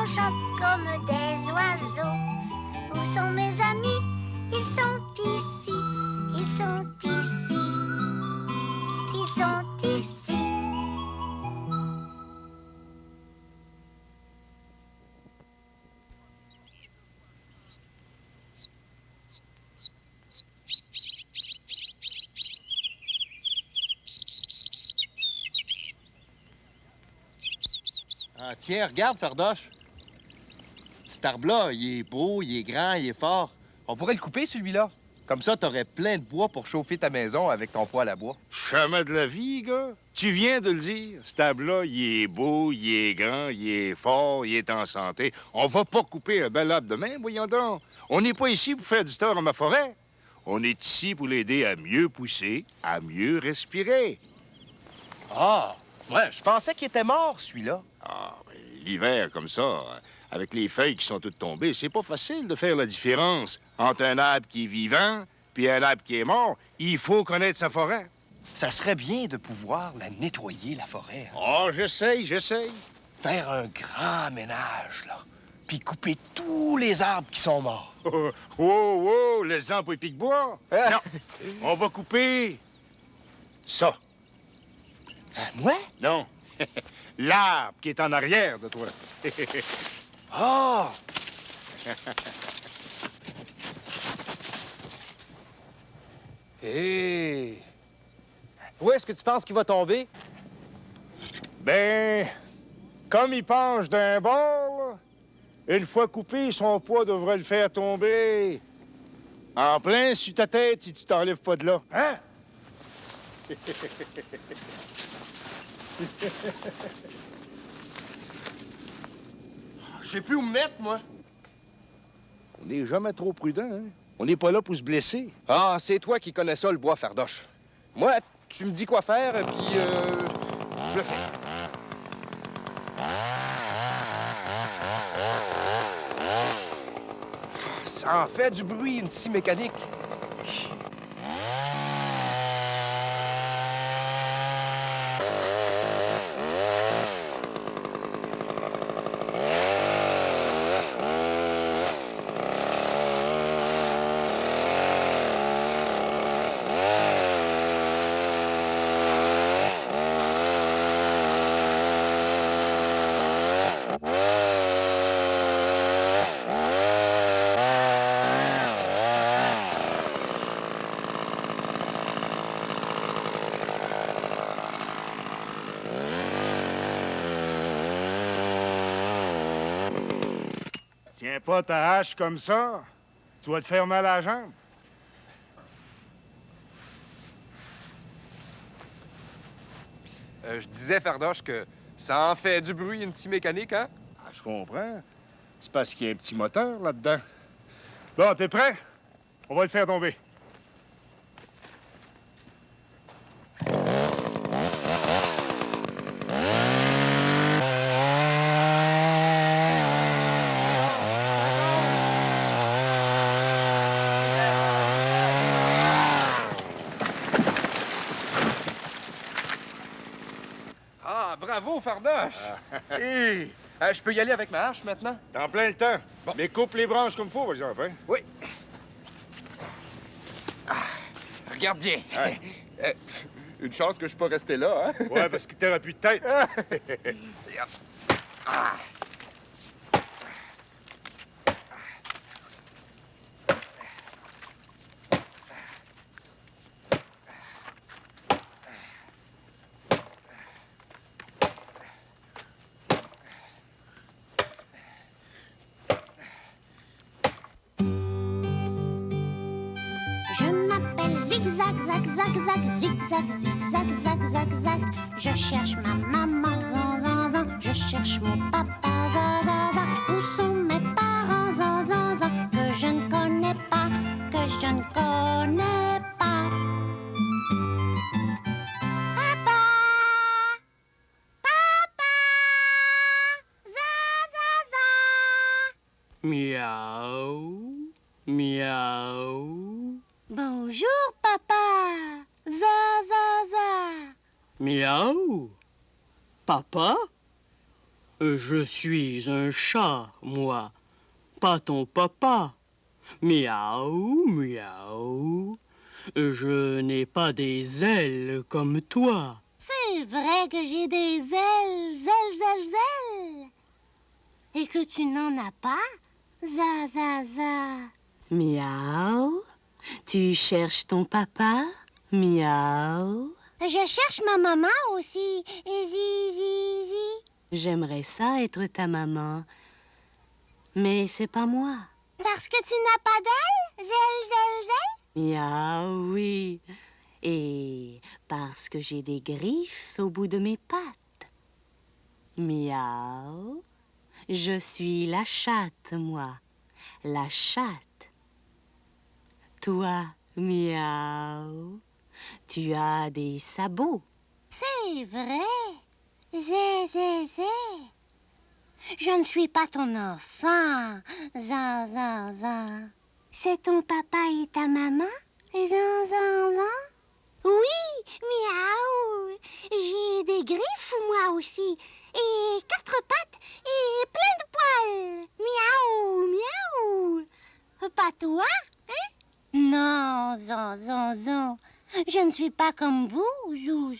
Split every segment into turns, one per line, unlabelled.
chante comme des oiseaux. Où sont mes amis? Ils sont ici. Ils sont ici. Ils sont ici.
Ah, tiens, regarde, Fardoche. Cet arbre-là, il est beau, il est grand, il est fort. On pourrait le couper, celui-là. Comme ça, t'aurais plein de bois pour chauffer ta maison avec ton poêle à bois.
Jamais de la vie, gars. Tu viens de le dire. Ce table-là, il est beau, il est grand, il est fort, il est en santé. On va pas couper un bel arbre demain, voyons donc. On n'est pas ici pour faire du tort à ma forêt. On est ici pour l'aider à mieux pousser, à mieux respirer.
Ah, ouais, je pensais qu'il était mort, celui-là.
Ah, ben, l'hiver, comme ça, avec les feuilles qui sont toutes tombées, c'est pas facile de faire la différence entre un arbre qui est vivant puis un arbre qui est mort. Il faut connaître sa forêt.
Ça serait bien de pouvoir la nettoyer, la forêt.
Oh, j'essaye.
Faire un grand ménage, là. Puis couper tous les arbres qui sont morts.
Oh, les arbres et pique-bois. Non, on va couper ça.
Moi?
Non, l'arbre qui est en arrière de toi.
Ah! Hé! Où est-ce que tu penses qu'il va tomber?
Ben, comme il penche d'un bord, là, une fois coupé, son poids devrait le faire tomber en plein sur ta tête si tu t'enlèves pas de là. Hein?
Je sais plus où me mettre, moi.
On n'est jamais trop prudent, hein? On n'est pas là pour se blesser.
Ah, c'est toi qui connais ça, le bois, Fardoche. Moi, tu me dis quoi faire, puis je le fais. Ça en fait du bruit, une scie mécanique.
Tiens pas ta hache comme ça. Tu vas te faire mal à la jambe.
Je disais, Fardoche, que ça en fait du bruit, une scie mécanique, hein?
Ah, je comprends. C'est parce qu'il y a un petit moteur là-dedans. Bon, t'es prêt? On va le faire tomber.
Ah, bravo, Fardoche! Hé! Je peux y aller avec ma hache maintenant?
T'en plein le temps.
Bon.
Mais coupe les branches comme faut, par exemple, hein?
Oui. Regarde bien.
Ouais.
Une chance que je peux rester là, hein?
Ouais, parce que t'auras plus de tête.
Ah.
Je m'appelle Zigzag, Zag, Zag, Zag, Zigzag, Zigzag, Zag, Zag, Zag. Je cherche ma maman, zan, zan, zan. Je cherche mon papa, zan, zan, zan. Où sont mes parents, zan, zan, zan. Que je ne connais pas, que je ne connais pas. Papa! Papa! Zan, zan, zan.
Miaou, miaou,
Bonjour, papa. Za, za, za.
miaou. Papa? Je suis un chat, moi, pas ton papa. Miaou, miaou. Je n'ai pas des ailes comme toi.
C'est vrai que j'ai des ailes, ailes. Et que tu n'en as pas, za.
Miaou. Tu cherches ton papa? Miaou.
Je cherche ma maman aussi. Zi.
J'aimerais ça être ta maman. Mais c'est pas moi.
Parce que tu n'as pas d'ailes, zèle.
Miaou, oui. Et parce que j'ai des griffes au bout de mes pattes. Miaou. Je suis la chatte, moi. La chatte. Toi, miaou. Tu as des sabots.
C'est vrai. Zé. Je ne suis pas ton enfant. Za. C'est ton papa et ta maman? Zan. Oui, miaou. J'ai des griffes, moi aussi. Et 4 pattes et plein de poils. Miaou. Pas toi, hein? Non, zan. Je ne suis pas comme vous, zou.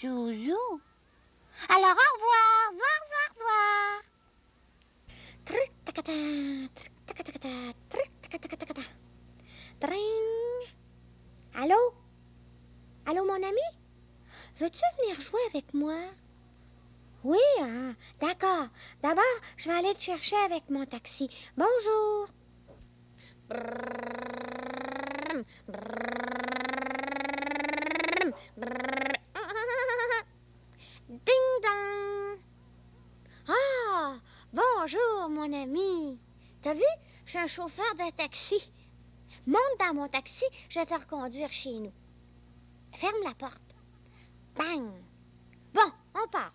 Alors, au revoir, zoir. Tric-tacata, tric-tacata. Dring. Allô, mon ami? Veux-tu venir jouer avec moi? Oui, hein? D'accord. D'abord, je vais aller te chercher avec mon taxi. Bonjour. Ding dong. Ah, bonjour, mon ami. T'as vu? Je suis un chauffeur de taxi. Monte dans mon taxi, je vais te reconduire chez nous. Ferme la porte. Bang. Bon, on part.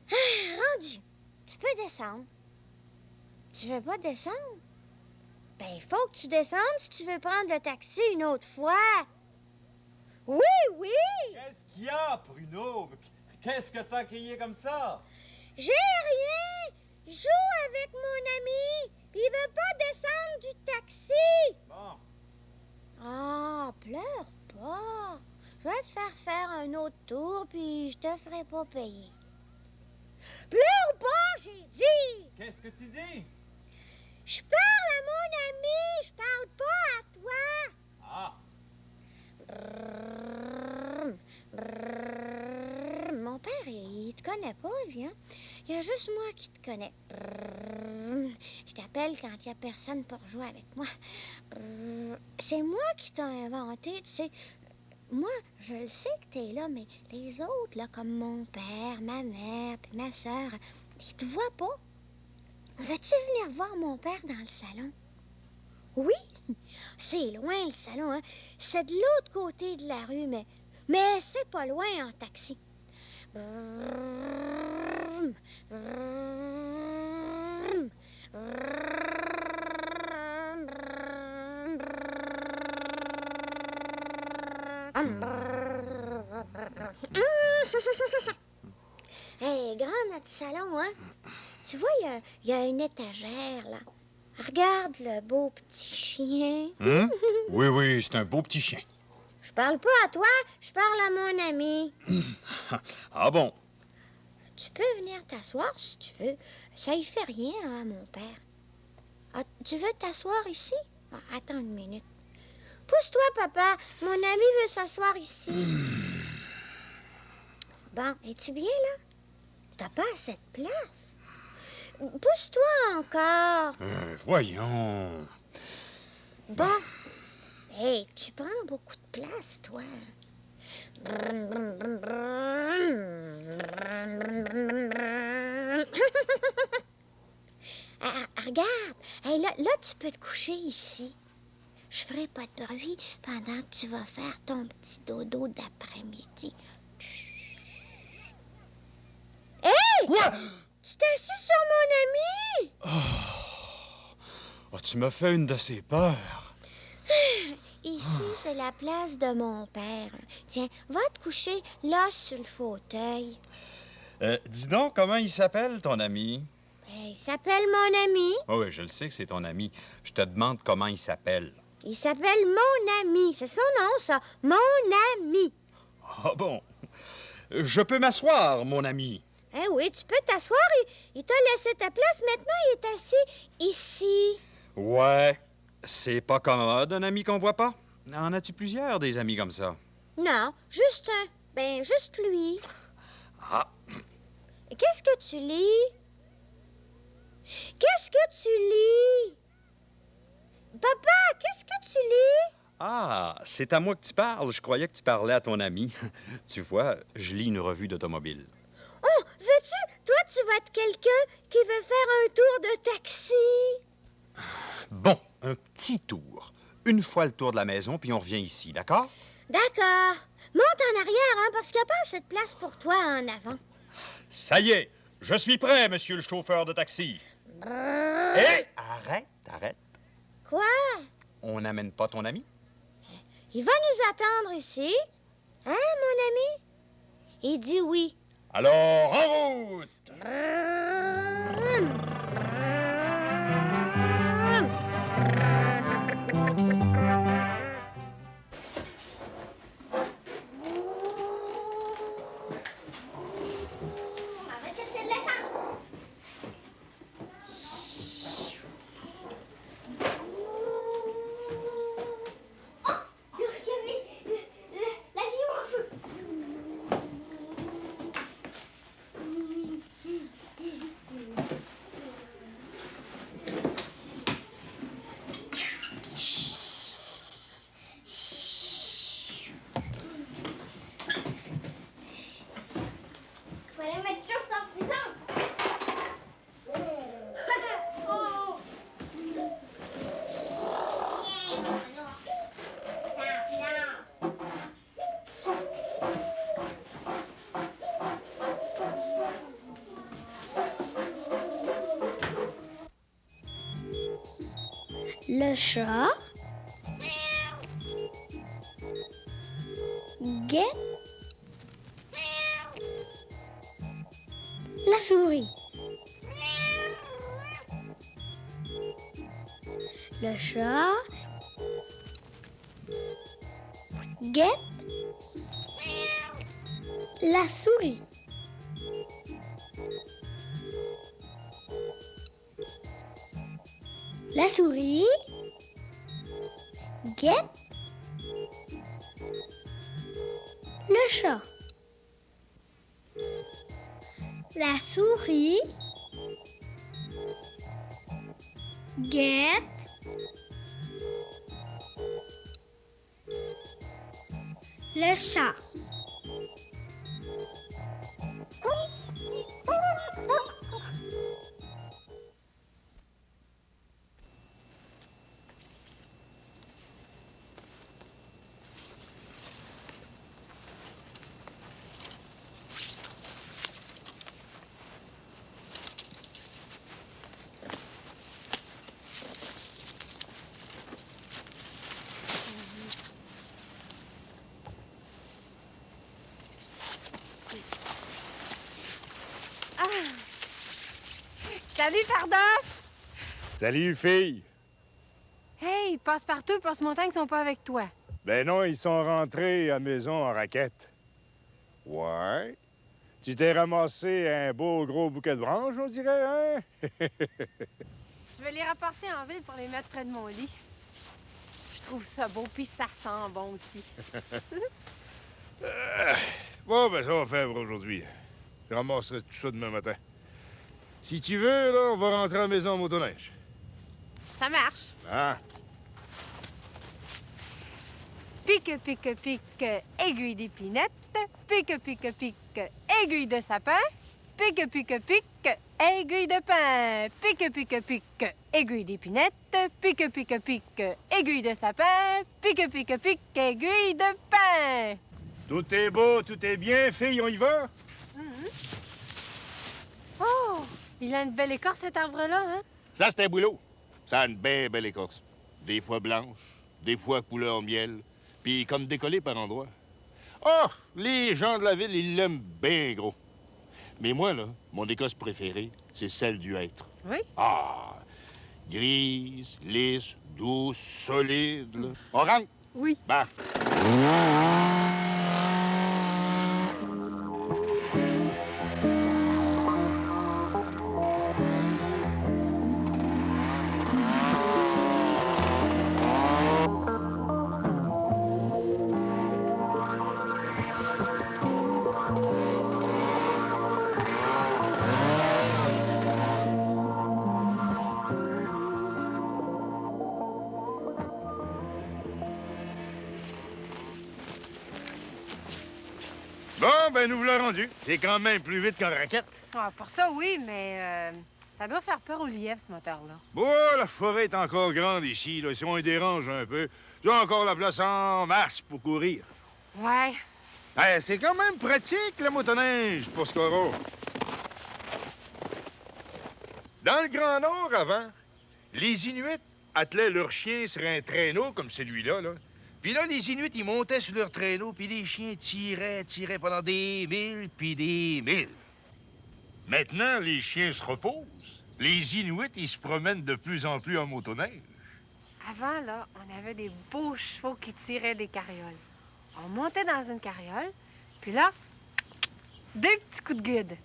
Rendu. Tu peux descendre. Tu veux pas descendre? Ben, il faut que tu descendes si tu veux prendre le taxi une autre fois. Oui.
Qu'est-ce qu'il y a, Bruno? Qu'est-ce que t'as crié comme ça?
J'ai rien. Je joue avec mon ami. Puis il veut pas descendre du taxi.
Bon,
Ah, pleure pas. Je vais te faire un autre tour, puis je te ferai pas payer. Pleure pas, j'ai dit.
qu'est-ce que tu dis?
Je parle à mon ami, je parle pas à toi.
Ah,
Mon père, il te connaît pas, lui, hein? Il y a juste moi qui te connais. Je t'appelle quand il y a personne pour jouer avec moi. C'est moi qui t'ai inventé, tu sais. Moi, je le sais que t'es là, mais les autres, là, comme mon père, ma mère, puis ma sœur, ils te voient pas. Veux-tu venir voir mon père dans le salon? Oui, c'est loin le salon, hein? C'est de l'autre côté de la rue, mais c'est pas loin en taxi. Hey, grand notre salon, hein? Tu vois, il y a une étagère, là. Regarde le beau petit chien.
Oui, c'est un beau petit chien.
Je parle pas à toi, je parle à mon ami.
Ah bon?
Tu peux venir t'asseoir si tu veux. Ça y fait rien, hein, mon père. Ah, tu veux t'asseoir ici? Ah, attends une minute. Pousse-toi, papa. Mon ami veut s'asseoir ici. Bon, es-tu bien, là? T'as pas assez de place. Pousse-toi encore.
Voyons.
Bon. Hey, tu prends beaucoup de place, toi. Regarde. Hey, là, tu peux te coucher ici. Je ferai pas de bruit pendant que tu vas faire ton petit dodo d'après-midi. Hey!
Quoi?
Tu t'es assis sur mon ami?
Oh, tu m'as fait une de ces peurs.
Il Ici, c'est la place de mon père. Tiens, va te coucher là sur le fauteuil.
Dis donc, comment il s'appelle, ton ami?
Il s'appelle mon ami.
Oh, oui, je le sais que c'est ton ami. Je te demande comment il s'appelle.
Il s'appelle mon ami. C'est son nom, ça. Mon ami.
Ah bon? Je peux m'asseoir, mon ami.
Eh oui, tu peux t'asseoir. Il t'a laissé ta place. Maintenant, il est assis ici.
Ouais. C'est pas commode, un ami qu'on voit pas? En as-tu plusieurs, des amis comme ça?
Non, juste un. Ben, juste lui.
Ah.
Qu'est-ce que tu lis? Qu'est-ce que tu lis? Papa, qu'est-ce que tu lis?
Ah, c'est à moi que tu parles. Je croyais que tu parlais à ton ami. Tu vois, je lis une revue d'automobile.
Oh, veux-tu? Toi, tu vas être quelqu'un qui veut faire un tour de taxi.
Bon, un petit tour. Une fois le tour de la maison, puis on revient ici, d'accord?
D'accord. Monte en arrière, hein, parce qu'il n'y a pas assez de place pour toi en avant.
Ça y est, je suis prêt, monsieur le chauffeur de taxi. Hé! Arrête.
Quoi?
On n'amène pas ton ami?
Il va nous attendre ici. Hein, mon ami? Il dit oui.
Alors, en route!
Le chat guette la souris. Le chat guette la souris. La souris guette le chat. La souris guette le chat.
Salut, Pardoche!
Salut, fille.
Hey, Passe-Partout et Passe-Montagne sont pas avec toi.
Ben non, ils sont rentrés à la maison en raquette. Ouais. Tu t'es ramassé un beau gros bouquet de branches, on dirait, hein?
Je vais les rapporter en ville pour les mettre près de mon lit. Je trouve ça beau, puis ça sent bon aussi.
Bon, ben ça va faire pour aujourd'hui. Je ramasserai tout ça demain matin. Si tu veux, là, on va rentrer à la maison en motoneige.
Ça marche.
Ah,
Pique, pique, pique, aiguille d'épinette. Pique, pique, pique, aiguille de sapin. Pique, pique, pique, aiguille de pain. Pique, pique, pique, aiguille d'épinette. Pique, pique, pique, aiguille de sapin. Pique, pique, pique, aiguille de pain.
tout est beau, tout est bien, fille, on y va?
Oh, il a une belle écorce, cet arbre-là, hein?
Ça, c'est un bouleau. Ça a une belle écorce. Des fois blanche, des fois couleur miel, puis comme décollé par endroits. Oh, les gens de la ville, ils l'aiment bien gros. Mais moi, là, mon Écosse préférée, c'est celle du hêtre.
Oui?
Ah, grise, lisse, douce, solide, là. On rentre?
Oui.
Ben. Bon, ben, nous voilà rendus. C'est quand même plus vite qu'en raquette.
Ah, pour ça, oui, mais ça doit faire peur aux lièvres, ce moteur-là.
Bon, la forêt est encore grande ici, là. Si on les dérange un peu, j'ai encore la place en masse pour courir.
Ouais.
C'est quand même pratique, la motoneige, pour Scoro. Dans le Grand Nord, avant, les Inuits attelaient leurs chiens sur un traîneau comme celui-là, là. Puis là, les Inuits, ils montaient sur leur traîneau, puis les chiens tiraient pendant des milles, puis des milles. Maintenant, les chiens se reposent. Les Inuits, ils se promènent de plus en plus en motoneige.
Avant, là, on avait des beaux chevaux qui tiraient des carrioles. On montait dans une carriole, puis là, des petits coups de guide.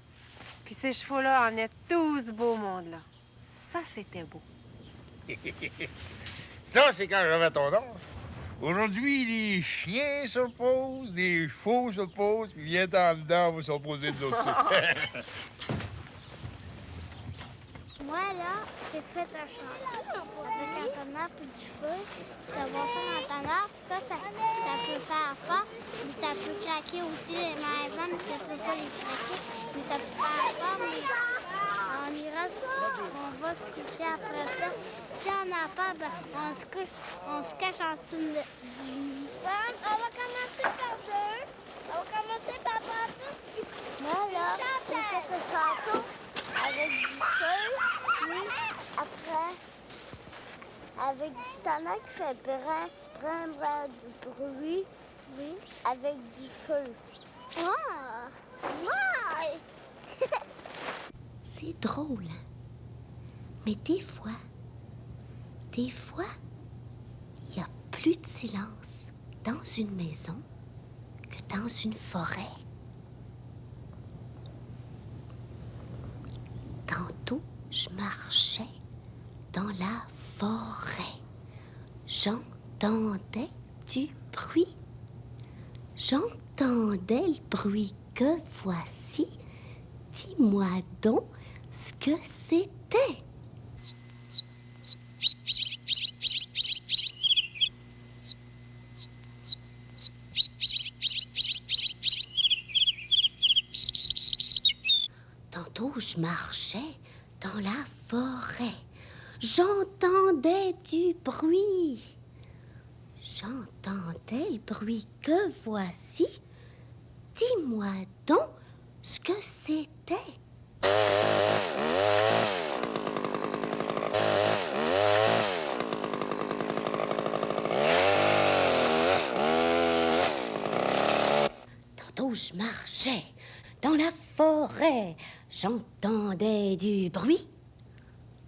Puis ces chevaux-là emmenaient tout ce beau monde-là. Ça, c'était beau.
Ça, c'est quand j'avais ton âge. Aujourd'hui, les chiens s'opposent, les chevaux s'opposent, puis viens en dedans, on va s'opposer nous autres.
Moi, là, j'ai fait un chantier avec un tonnerre puis du feu. Ça va faire un tonnerre, puis ça peut faire fort. Puis ça peut craquer aussi les maisons, mais ça peut pas les craquer. Mais ça peut faire fort, mais on va se coucher après ça. Si on n'a pas, ben, on se cache en dessous du lit. On va commencer par deux. On va commencer par passer. Moi, là, j'ai fait un château avec du feu. Puis après, avec du tonnerre qui fait brin du bruit. Oui, avec du feu. Ah! Ouais!
C'est drôle, hein? Mais des fois, il y a plus de silence dans une maison que dans une forêt. Tantôt, je marchais dans la forêt. J'entendais du bruit. J'entendais le bruit que voici. Dis-moi donc ce que c'était. Tantôt, je marchais dans la forêt. J'entendais du bruit. J'entendais le bruit que voici. Dis-moi donc ce que c'était. Tantôt, je marchais dans la forêt. J'entendais du bruit.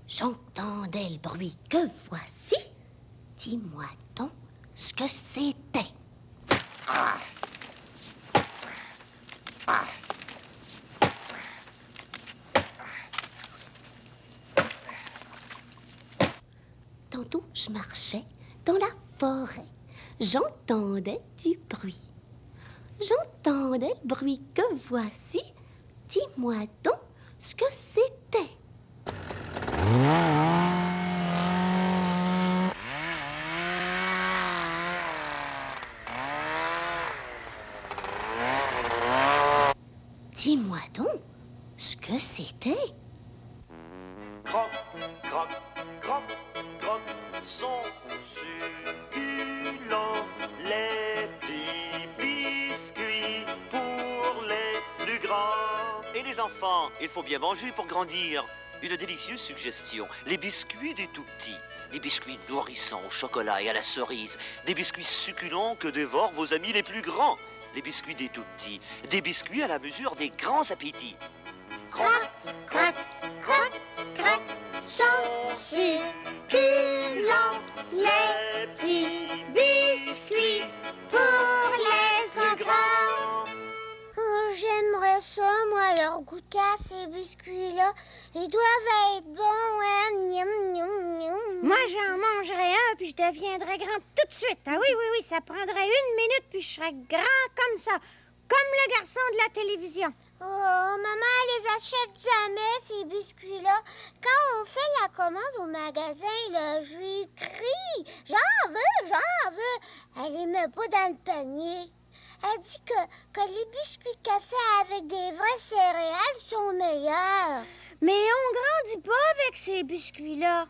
J'entendais le bruit que voici. Dis-moi donc ce que c'était. Tantôt, je marchais dans la forêt. J'entendais du bruit. J'entendais le bruit que voici. Dis-moi donc ce que c'était. Dis-moi donc ce que c'était.
Croque, croque, croque, croque, sont succulents les petits biscuits pour les plus grands. Et les enfants, il faut bien manger pour grandir. une délicieuse suggestion. Les biscuits des tout-petits. Des biscuits nourrissants au chocolat et à la cerise. Des biscuits succulents que dévorent vos amis les plus grands. Les biscuits des tout-petits. Des biscuits à la mesure des grands appétits.
Croc, croc, croc, croc, sans succulent, les petits biscuits pour les enfants. Oh, j'aimerais ça, moi, leur goûter à ces biscuits-là. Ils doivent être bons, hein? Miam, miam, miam.
Moi, j'en mangerais un, puis je deviendrais grand tout de suite. Ah oui, oui, oui, ça prendrait 1 minute, puis je serais grand comme ça. Comme le garçon de la télévision.
Oh, maman, elle les achète jamais, ces biscuits-là. Quand on fait la commande au magasin, là, je lui crie « J'en veux, j'en veux !» Elle les met pas dans le panier. Elle dit que les biscuits café avec des vraies céréales sont meilleurs.
Mais on grandit pas avec ces biscuits-là.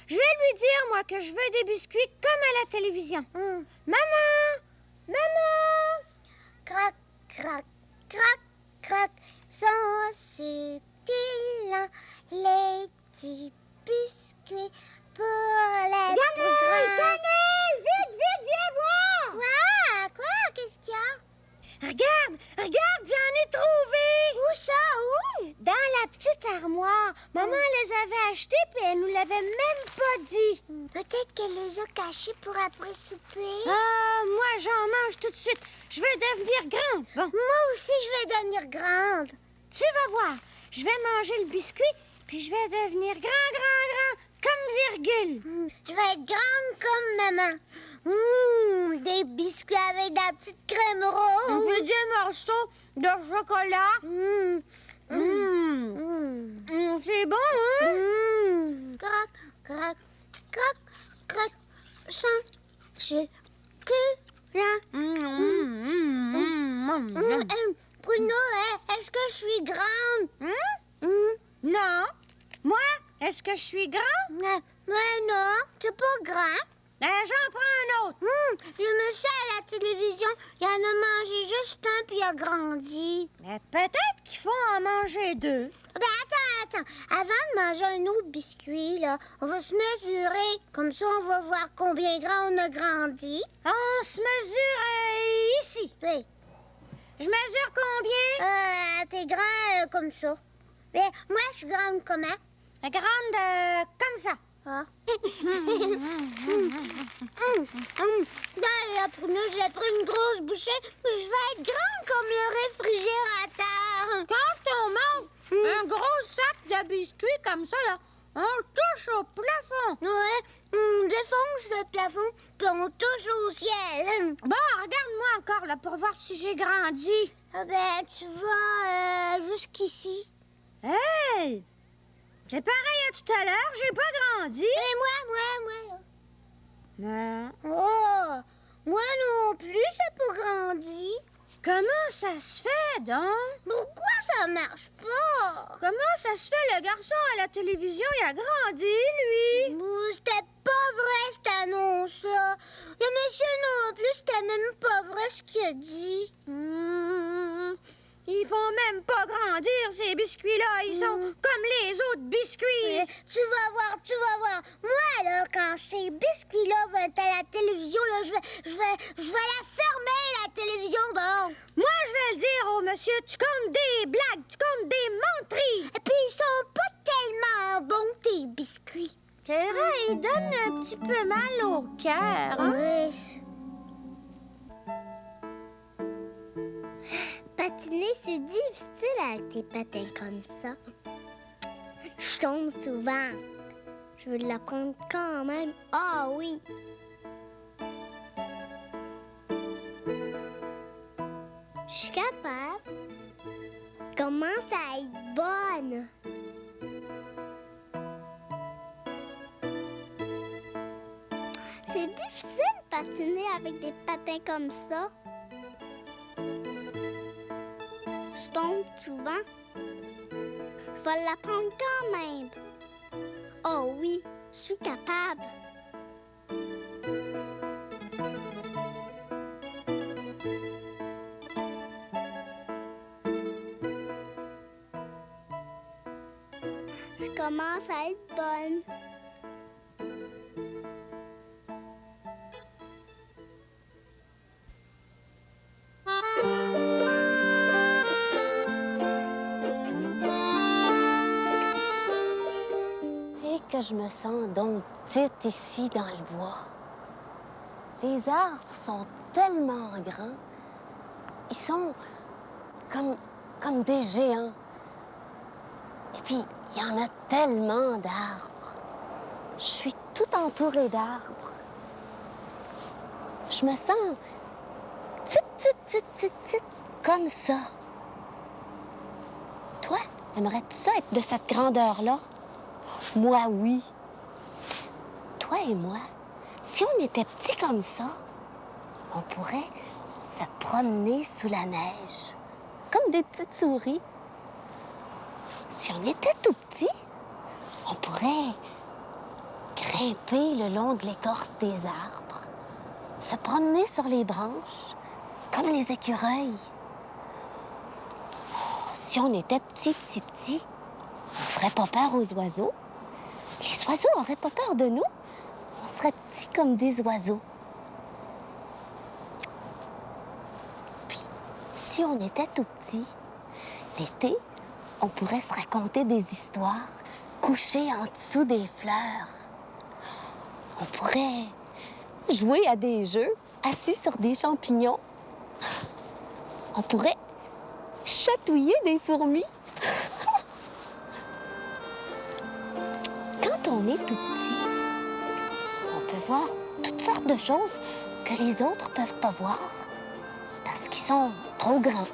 Je vais lui dire, moi, que je veux des biscuits comme à la télévision. Maman! Maman!
Croc, croc, croc, croc, sans succulent, les petits biscuits pour les plus grands.
Cannelle! Vite, vite, viens voir!
Quoi? Qu'est-ce qu'il y a?
Regarde, j'en ai trouvé!
Où ça? Où?
Dans la petite armoire. Maman les avait achetés, puis elle nous l'avait même pas dit.
Peut-être qu'elle les a cachés pour après souper.
Ah, moi, j'en mange tout de suite. Je veux devenir grande. Bon,
Moi aussi, je vais devenir grande.
tu vas voir. Je vais manger le biscuit, puis je vais devenir grand, comme Virgule.
Je vais être grande comme maman. Des biscuits avec de la petite crème
On
rose.
fait des morceaux de chocolat. C'est bon, hein?
Croc, croc, croc, croc, sans succulent. Bruno, est-ce que je suis grande?
Non. Moi, est-ce que je suis grand?
Non, c'est pas grand.
J'en prends un autre.
Le monsieur à la télévision, il en a mangé juste un puis il a grandi.
Mais peut-être qu'il faut en manger 2.
Attends. Avant de manger un autre biscuit, là, on va se mesurer. Comme ça, on va voir combien grand on a grandi.
On se mesure ici.
Oui.
Je mesure combien?
T'es grand comme ça. Mais moi, je suis grande comment?
Grande comme ça.
Ah. Là, Bruno, j'ai pris une grosse bouchée. Je vais être grande comme le réfrigérateur.
Quand on mange un gros sac de biscuits comme ça, là, on touche au plafond.
Ouais, on défonce le plafond, puis on touche au ciel.
Bon, regarde-moi encore là pour voir si j'ai grandi.
Ah ben, tu vas jusqu'ici.
Hey! C'est pareil à tout à l'heure, j'ai pas grandi.
Et moi, là.
Non.
Oh, moi non plus, j'ai pas grandi.
Comment ça se fait, donc?
Pourquoi ça marche pas?
Comment ça se fait, le garçon à la télévision, il a grandi, lui?
C'était pas vrai, cette annonce-là. Le monsieur non plus, c'était même pas vrai ce qu'il a dit.
Ils font même pas grandir, ces biscuits-là. Ils sont comme les autres biscuits.
Tu vas voir. Moi, là, quand ces biscuits-là vont être à la télévision, là, je vais la fermer, la télévision, bon.
Moi, je vais le dire au monsieur, tu comptes des blagues, tu comptes des menteries.
Et puis, ils sont pas tellement bons, tes biscuits.
C'est vrai, ils donnent un petit peu mal au cœur. Hein?
Oui.
Patiner, c'est difficile avec tes patins comme ça. Je tombe souvent. Je veux l'apprendre quand même. Ah oui. Je suis capable. Commence à être bonne. C'est difficile de patiner avec des patins comme ça. Je tombe souvent. Je vais l'apprendre quand même. Oh oui, je suis capable. Je commence à être bonne.
Et que je me sens donc petite ici dans le bois. Les arbres sont tellement grands. Ils sont comme des géants. Et puis, il y en a tellement d'arbres. Je suis tout entourée d'arbres. Je me sens petite, comme ça. Toi, aimerais-tu ça être de cette grandeur-là? Moi, oui. Toi et moi, si on était petits comme ça, on pourrait se promener sous la neige, comme des petites souris. Si on était tout petit, on pourrait grimper le long de l'écorce des arbres, se promener sur les branches, comme les écureuils. Si on était petit, on ferait pas peur aux oiseaux. Les oiseaux auraient pas peur de nous. On serait petits comme des oiseaux. Puis, si on était tout petit, l'été, on pourrait se raconter des histoires couchés en dessous des fleurs. On pourrait jouer à des jeux assis sur des champignons. On pourrait chatouiller des fourmis. Quand on est tout petit, on peut voir toutes sortes de choses que les autres peuvent pas voir parce qu'ils sont trop grands.